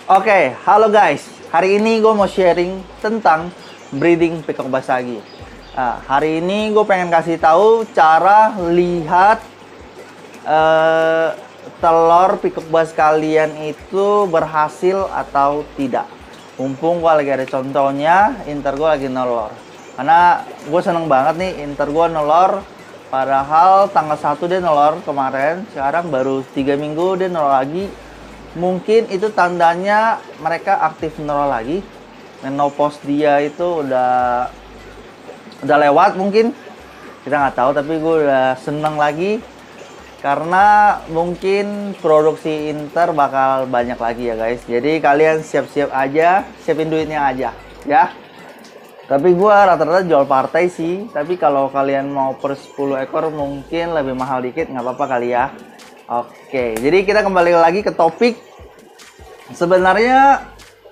Oke, halo guys. Hari ini gue mau sharing tentang breeding peacock basagi. Nah, hari ini gue pengen kasih tahu cara lihat telur peacock bas kalian itu berhasil atau tidak. Mumpung gue lagi ada contohnya, inter gue lagi nelor. Karena gue seneng banget nih, inter gue nelor. Padahal tanggal 1 dia nelor kemarin, sekarang baru 3 minggu dia nelor lagi. Mungkin itu tandanya mereka aktif nelor lagi. Menopause dia itu udah lewat mungkin. Kita nggak tahu, tapi gue udah seneng lagi. Karena mungkin produksi inter bakal banyak lagi ya guys. Jadi kalian siap-siap aja, siapin duitnya aja ya. Tapi gue rata-rata jual partai sih. Tapi kalau kalian mau per 10 ekor mungkin lebih mahal dikit, nggak apa-apa kali ya. Oke, jadi kita kembali lagi ke topik. Sebenarnya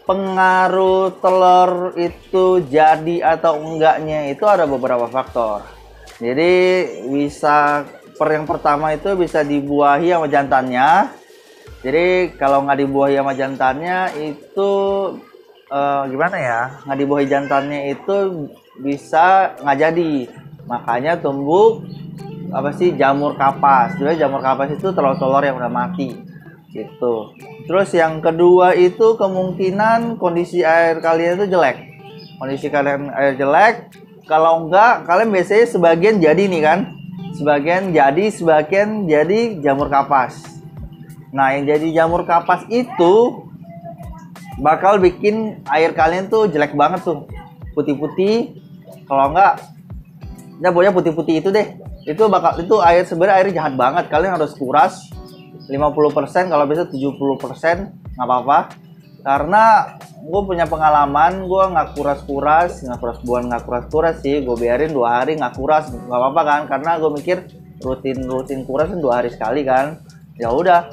pengaruh telur itu jadi atau enggaknya itu ada beberapa faktor. Jadi yang pertama itu bisa dibuahi sama jantannya. Jadi kalau nggak dibuahi sama jantannya itu gimana ya? Nggak dibuahi jantannya itu bisa nggak jadi. Makanya tumbuh jamur kapas. Jadi jamur kapas itu telur-telur yang udah mati gitu. Terus yang kedua itu kemungkinan kondisi air kalian itu jelek. Kondisi kalian air jelek. Kalau enggak, kalian biasanya sebagian jadi nih kan. Sebagian jadi jamur kapas. Nah, yang jadi jamur kapas itu bakal bikin air kalian tuh jelek banget tuh. Putih-putih. Kalau enggak, ya pokoknya putih-putih itu deh. Itu air sebenarnya airnya jahat banget. Kalian harus kuras 50%, kalau bisa 70%, nggak apa-apa. Karena gue punya pengalaman, gue nggak kuras-kuras sih. Gue biarin 2 hari nggak kuras, nggak apa-apa kan. Karena gue mikir rutin kuras kan 2 hari sekali kan. Ya udah,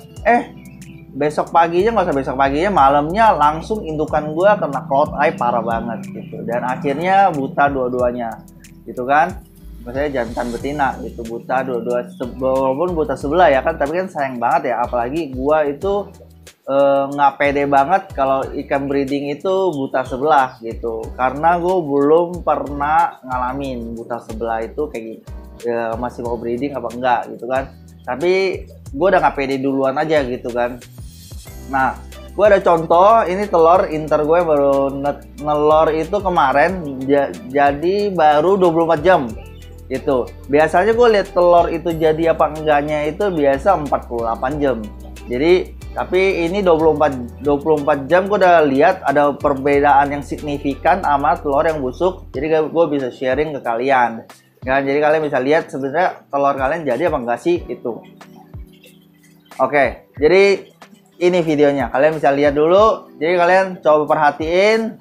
besok paginya, nggak usah besok paginya, malamnya langsung indukan gue kena cloud eye parah banget gitu. Dan akhirnya buta dua-duanya gitu kan. Maksudnya jantan betina gitu, buta dua-dua, walaupun buta sebelah ya kan, tapi kan sayang banget ya. Apalagi gua itu nggak pede banget kalau ikan breeding itu buta sebelah gitu, karena gue belum pernah ngalamin buta sebelah itu kayak gitu ya, masih mau breeding apa enggak gitu kan. Tapi gue udah nggak pede duluan aja gitu kan. Nah, gue ada contoh, ini telur inter gue baru nelor itu kemarin, jadi baru 24 jam gitu. Biasanya gue lihat telur itu jadi apa enggaknya itu biasa 48 jam. Jadi tapi ini 24 jam gue udah lihat ada perbedaan yang signifikan sama telur yang busuk. Jadi gue bisa sharing ke kalian ya. Jadi kalian bisa lihat sebenarnya telur kalian jadi apa enggak sih itu. Oke, jadi ini videonya, kalian bisa lihat dulu. Jadi kalian coba perhatiin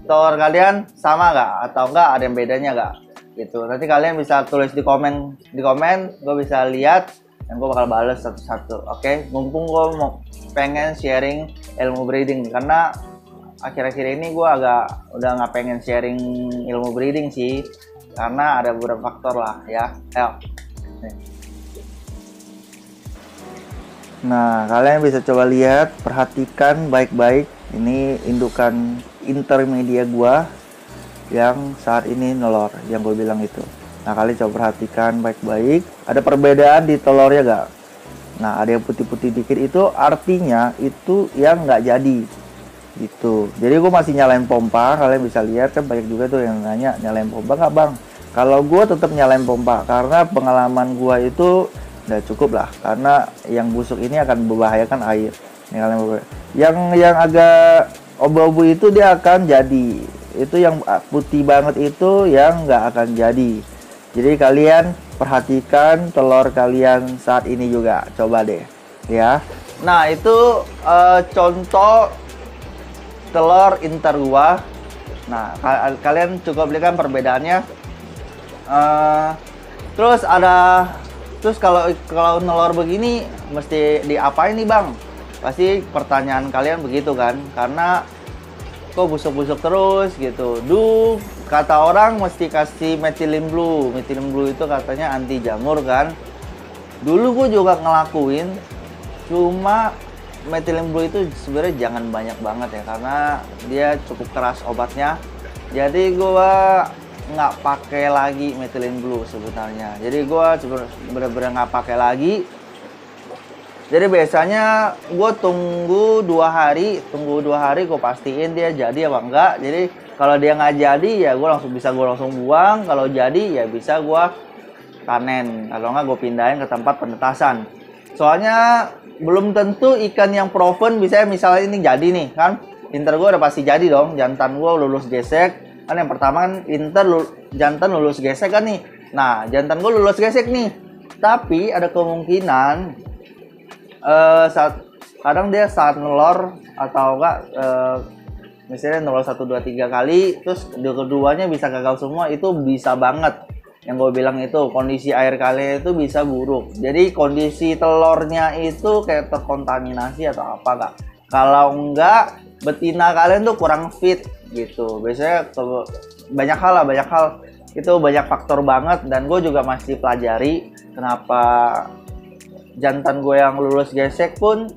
telur kalian sama nggak atau enggak, ada yang bedanya nggak gitu. Nanti kalian bisa tulis di komen, gue bisa lihat dan gue bakal bales satu-satu. Oke, mumpung gue mau pengen sharing ilmu breeding, karena akhir-akhir ini gue udah nggak pengen sharing ilmu breeding sih, karena ada beberapa faktor lah ya. Nah, kalian bisa coba lihat, perhatikan baik-baik. Ini indukan intermedia gua yang saat ini nelor, yang gue bilang itu. Nah, kalian coba perhatikan baik-baik. Ada perbedaan di telurnya gak? Nah, ada yang putih-putih dikit, itu artinya itu yang nggak jadi gitu. Jadi gue masih nyalain pompa. Kalian bisa lihat kan, banyak juga tuh yang nanya nyalain pompa nggak bang. Kalau gue tetap nyalain pompa, karena pengalaman gue itu udah cukup lah. Karena yang busuk ini akan membahayakan air. Yang agak obu-obu itu dia akan jadi. Itu yang putih banget itu yang nggak akan jadi. Jadi kalian perhatikan telur kalian saat ini juga, coba deh ya. Nah, itu contoh telur inter gua. Nah, kalian cukup lihat kan perbedaannya. Terus kalau nelor begini mesti diapain nih bang? Pasti pertanyaan kalian begitu kan, karena kok busuk-busuk terus gitu. Kata orang mesti kasih methylene blue. Methylene blue itu katanya anti jamur kan. Dulu gue juga ngelakuin, cuma methylene blue itu sebenarnya jangan banyak banget ya, karena dia cukup keras obatnya. Jadi gua nggak pakai lagi methylene blue sebenarnya. Jadi gua bener-bener nggak pakai lagi. Jadi biasanya gue tunggu 2 hari, gue pastiin dia jadi apa enggak. Jadi kalau dia nggak jadi ya gue langsung buang. Kalau jadi ya bisa gue panen. Kalau nggak gue pindahin ke tempat penetasan. Soalnya belum tentu ikan yang proven bisa, misalnya ini jadi nih kan. Inter gue udah pasti jadi dong. Jantan gue lulus gesek. Kan yang pertama kan jantan lulus gesek kan nih. Nah jantan gue lulus gesek nih. Tapi ada kemungkinan kadang dia saat nelor atau enggak misalnya nelor 1, 2, 3 kali, terus keduanya bisa gagal semua, itu bisa banget. Yang gue bilang itu kondisi air kalian itu bisa buruk. Jadi kondisi telurnya itu kayak terkontaminasi atau apa enggak. Kalau enggak, betina kalian tuh kurang fit gitu. Biasanya banyak hal itu banyak faktor banget, dan gue juga masih pelajari kenapa jantan gue yang lulus gesek pun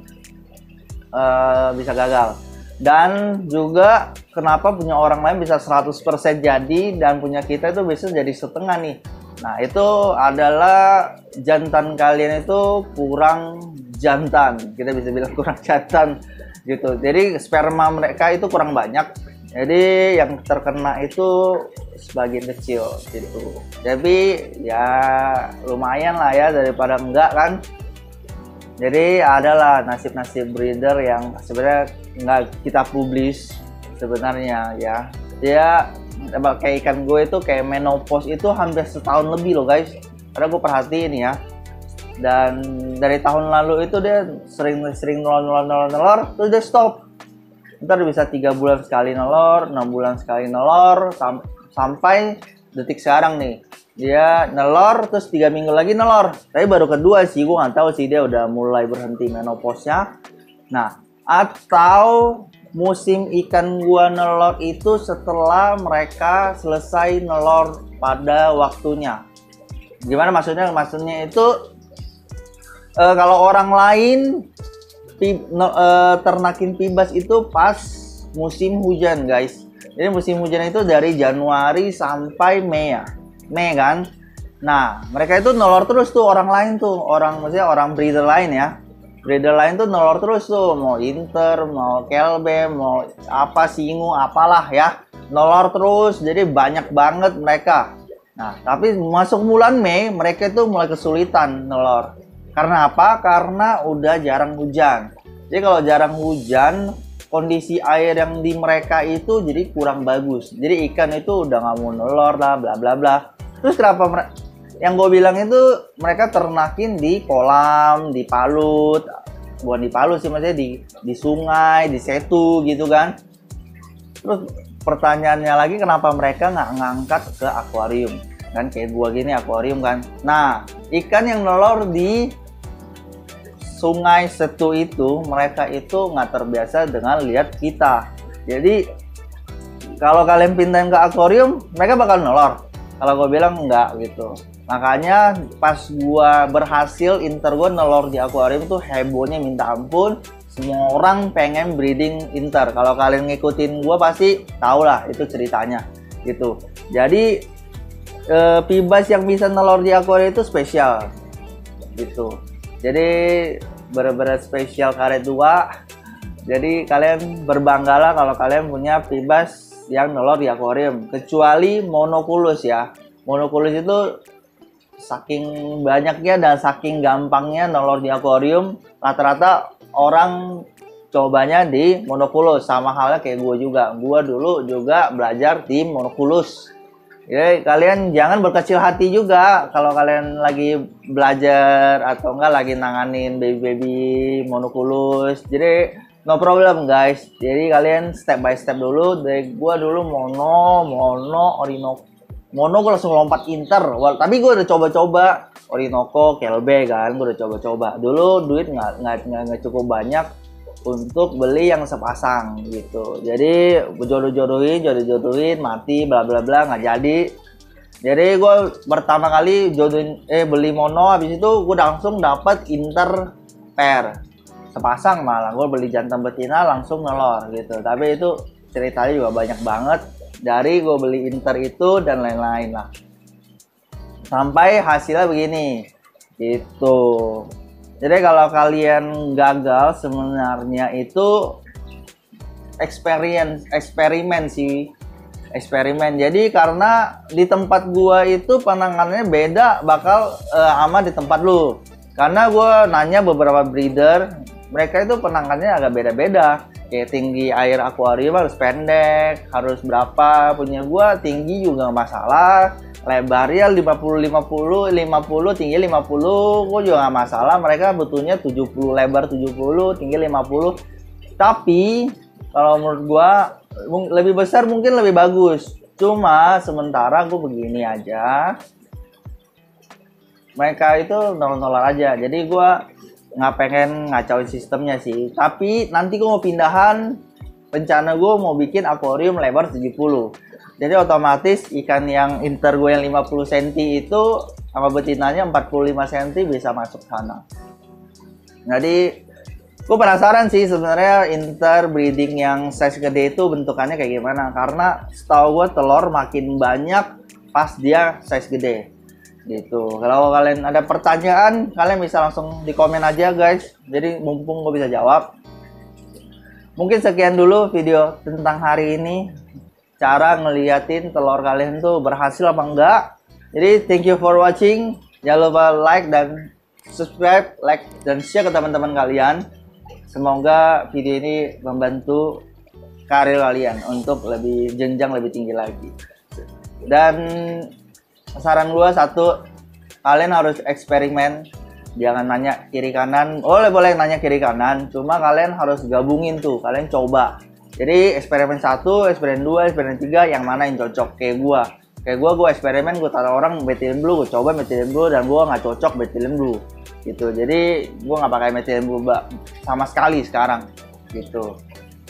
bisa gagal. Dan juga kenapa punya orang lain bisa 100% jadi dan punya kita itu bisa jadi setengah nih. Nah itu adalah jantan kalian itu kurang jantan, kita bisa bilang kurang jantan gitu. Jadi sperma mereka itu kurang banyak, jadi yang terkena itu sebagian kecil gitu. Jadi ya lumayan lah ya daripada enggak kan. Jadi adalah nasib-nasib breeder yang sebenarnya nggak kita publish sebenarnya ya. Dia kayak ikan gue itu kayak menopause itu hampir setahun lebih loh guys. Karena gue perhatiin ya. Dan dari tahun lalu itu dia sering nelor, terus dia stop. Ntar bisa 3 bulan sekali nelor, 6 bulan sekali nelor, sampai detik sekarang nih. Dia nelor terus 3 minggu lagi nelor, tapi baru kedua sih, gue nggak tahu sih dia udah mulai berhenti menopause-nya. Nah, atau musim ikan gua nelor itu setelah mereka selesai nelor pada waktunya. Gimana maksudnya? Maksudnya itu kalau orang lain ternakin pibas itu pas musim hujan guys. Jadi musim hujan itu dari Januari sampai Mei ya. Mei kan. Nah, mereka itu nelor terus tuh, orang lain tuh, maksudnya orang breeder lain ya. Breeder lain tuh nelor terus tuh, mau Inter, mau Kelbe, mau apa Singu, apalah ya. Nelor terus, jadi banyak banget mereka. Nah, tapi masuk bulan Mei, mereka itu mulai kesulitan nelor. Karena apa? Karena udah jarang hujan. Jadi kalau jarang hujan, kondisi air yang di mereka itu jadi kurang bagus. Jadi ikan itu udah nggak mau nelor lah, bla bla bla. Terus kenapa yang gue bilang itu mereka ternakin di kolam, di palut, bukan di palut sih, maksudnya di sungai, di setu gitu kan. Terus pertanyaannya lagi, kenapa mereka nggak ngangkat ke akuarium? Kan kayak gua gini akuarium kan. Nah, ikan yang nelor di sungai setu itu, mereka itu nggak terbiasa dengan lihat kita. Jadi kalau kalian pindahin ke akuarium, mereka bakal nelor. Kalau gue bilang enggak gitu. Makanya pas gue berhasil Inter gue nelor di akuarium tuh hebohnya minta ampun. Semua orang pengen breeding Inter. Kalau kalian ngikutin gue pasti tau lah itu ceritanya gitu. Jadi pibas yang bisa nelor di akuarium itu spesial gitu. Jadi bener-bener spesial karet 2. Jadi kalian berbanggalah kalau kalian punya pibas yang nelor di akuarium, kecuali monokulus ya. Monokulus itu saking banyaknya dan saking gampangnya nelor di akuarium, rata-rata orang cobanya di monokulus. Sama halnya kayak gue juga. Gue dulu juga belajar di monokulus. Jadi kalian jangan berkecil hati juga kalau kalian lagi belajar atau enggak lagi nanganin baby-baby monokulus. Jadi no problem guys. Jadi kalian step by step dulu. Dari gua dulu mono, Orinoco. Mono gua langsung lompat Inter. Tapi gua udah coba-coba Orinoco, Kelbe kan. Gua udah coba-coba. Dulu duit nggak cukup banyak untuk beli yang sepasang gitu. Jadi jodoh-jodohin, mati bla bla bla, nggak jadi. Jadi gua pertama kali beli mono, habis itu gua langsung dapat Inter pair. sepasang, malah gue beli jantan betina langsung nelor gitu. Tapi itu ceritanya juga banyak banget dari gue beli inter itu dan lain-lain lah, sampai hasilnya begini gitu. Jadi kalau kalian gagal sebenarnya itu eksperimen sih, eksperimen. Jadi karena di tempat gua itu penanganannya beda bakal sama di tempat lu. Karena gua nanya beberapa breeder, mereka itu penanganannya agak beda-beda. Kayak tinggi air akuarium harus pendek, harus berapa. Punya gua tinggi juga nggak masalah. Lebarnya 50, tinggi 50, gua juga nggak masalah. Mereka butuhnya 70, lebar 70, tinggi 50. Tapi kalau menurut gua lebih besar mungkin lebih bagus. Cuma sementara gua begini aja. Mereka itu nolor aja. Jadi gua nggak pengen ngacauin sistemnya sih. Tapi nanti gue mau pindahan, rencana gue mau bikin akuarium lebar 70. Jadi otomatis ikan yang inter gue yang 50 cm itu sama betinanya 45 cm bisa masuk sana. Jadi gue penasaran sih sebenarnya inter breeding yang size gede itu bentukannya kayak gimana. Karena setahu gue telur makin banyak pas dia size gede gitu. Kalau kalian ada pertanyaan, kalian bisa langsung di komen aja guys. Jadi mumpung gue bisa jawab. Mungkin sekian dulu video tentang hari ini, cara ngeliatin telur kalian tuh berhasil apa enggak. Jadi thank you for watching. Jangan lupa like dan subscribe, like dan share ke teman-teman kalian. Semoga video ini membantu karir kalian untuk lebih jenjang lebih tinggi lagi. Dan saran gue satu, kalian harus eksperimen, jangan nanya kiri kanan. Boleh nanya kiri kanan, cuma kalian harus gabungin tuh, kalian coba. Jadi eksperimen 1, eksperimen 2, eksperimen 3, yang mana yang cocok. Kayak gue eksperimen, gue taruh orang methylene blue, gue coba methylene blue dan gue nggak cocok methylene blue gitu. Jadi gue nggak pakai methylene blue sama sekali sekarang gitu.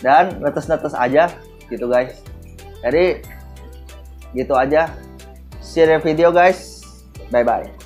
Dan netes aja gitu guys. Jadi gitu aja. See you in the video guys. Bye bye.